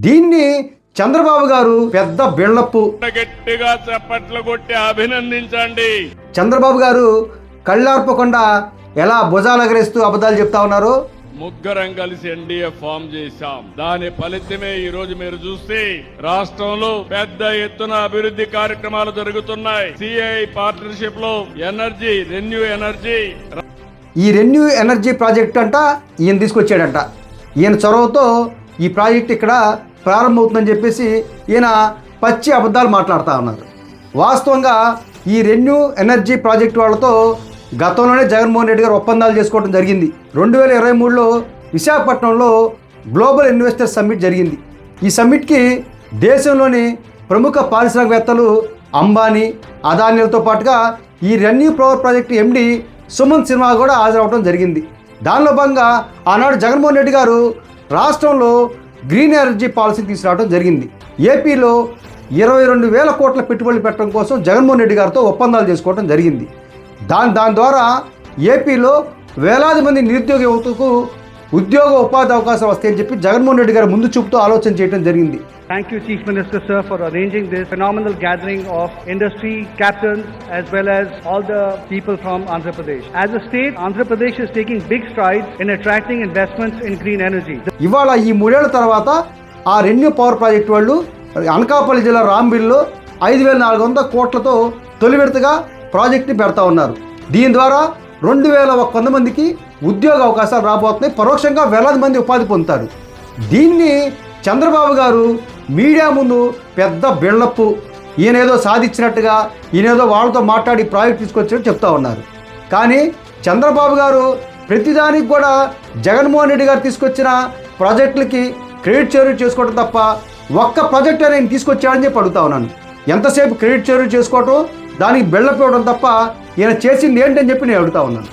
దీన్ని చంద్రబాబు గారు పెద్ద బిల్డప్. గట్టిగా చప్పట్లు కొట్టి అభినందించండి. చంద్రబాబు గారు కళ్ళార్పకుండా ఎలా భుజాలు ఎగరేస్తూ అబద్ధాలు చెప్తా ఉన్నారు. ముగ్గురం కలిసి ఎన్డీఏ ఫామ్ చేశాం. దాని ఫలితమే ఈ రోజు మీరు చూస్తే రాష్ట్రంలో పెద్ద ఎత్తున అభివృద్ధి కార్యక్రమాలు జరుగుతున్నాయి. సిఐ పార్ట్నర్షిప్ లో రెన్యూ ఎనర్జీ ఈ రెన్యూ ఎనర్జీ ప్రాజెక్ట్ అంట ఈయన తీసుకొచ్చాడంట. ఈయన చొరవతో ఈ ప్రాజెక్ట్ ఇక్కడ ప్రారంభమవుతుందని చెప్పేసి ఈయన పచ్చి అబద్ధాలు మాట్లాడుతూ ఉన్నారు. వాస్తవంగా ఈ రెన్యూ ఎనర్జీ ప్రాజెక్ట్ వాళ్ళతో గతంలోనే జగన్మోహన్ రెడ్డి గారు ఒప్పందాలు చేసుకోవడం జరిగింది. 2023లో విశాఖపట్నంలో గ్లోబల్ ఇన్వెస్టర్స్ సమ్మిట్ జరిగింది. ఈ సమ్మిట్కి దేశంలోని ప్రముఖ పారిశ్రామికవేత్తలు అంబానీ, అదానీలతో పాటుగా ఈ రెన్యూ పవర్ ప్రాజెక్టు ఎండి సుమంత్ సిన్హా కూడా హాజరవడం జరిగింది. దానిలో భాగంగా ఆనాడు జగన్మోహన్ రెడ్డి గారు రాష్ట్రంలో గ్రీన్ ఎనర్జీ పాలసీ తీసుకురావడం జరిగింది. ఏపీలో 22,000 కోట్ల పెట్టుబడులు పెట్టడం కోసం జగన్మోహన్ రెడ్డి గారితో ఒప్పందాలు చేసుకోవడం జరిగింది. దాని ద్వారా ఏపీలో వేలాది మంది నిరుద్యోగ యువతకు ఉద్యోగ ఉపాధి అవకాశాలు వస్తాయని చెప్పి జగన్మోహన్ రెడ్డి గారు ముందు చూపుతూ ఆలోచన చేయడం జరిగింది. Thank you, Chief Minister, sir, for arranging this phenomenal gathering of industry captains as well as all the people from Andhra Pradesh. As a state, Andhra Pradesh is taking big strides in attracting investments in green energy. ఇవాళ ఈ 3 ఏళ్ల తర్వాత ఆ renew power project వాళ్ళు అనకాపల్లి జిల్లా రాంబిల్లో 5,400 కోట్లతో తొలి విడతగా ప్రాజెక్ట్ని పెడతా ఉన్నారు. దీని ద్వారా 2,100 మందికి ఉద్యోగ అవకాశాలు రాబోతున్నాయి. పరోక్షంగా వేలాది మంది ఉపాధి పొందుతారు. దీన్ని చంద్రబాబు గారు మీడియా ముందు పెద్ద బిల్డప్, ఈయనేదో సాధించినట్టుగా, ఈయనేదో వాళ్ళతో మాట్లాడి ప్రాజెక్ట్ తీసుకొచ్చినట్టు చెప్తా ఉన్నారు. కానీ చంద్రబాబు గారు ప్రతిదానికి కూడా జగన్మోహన్ రెడ్డి గారు తీసుకొచ్చిన ప్రాజెక్టులకి క్రెడిట్ షేర్ చేసుకోవడం తప్ప ఒక్క ప్రాజెక్ట్ నేను తీసుకొచ్చాడని చెప్పి అడుగుతా ఉన్నాను. ఎంతసేపు క్రెడిట్ షేర్ చేసుకోవటం, దానికి బిల్డప్ ఇవ్వడం తప్ప ఈయన చేసింది ఏంటని చెప్పి నేను అడుగుతా ఉన్నాను.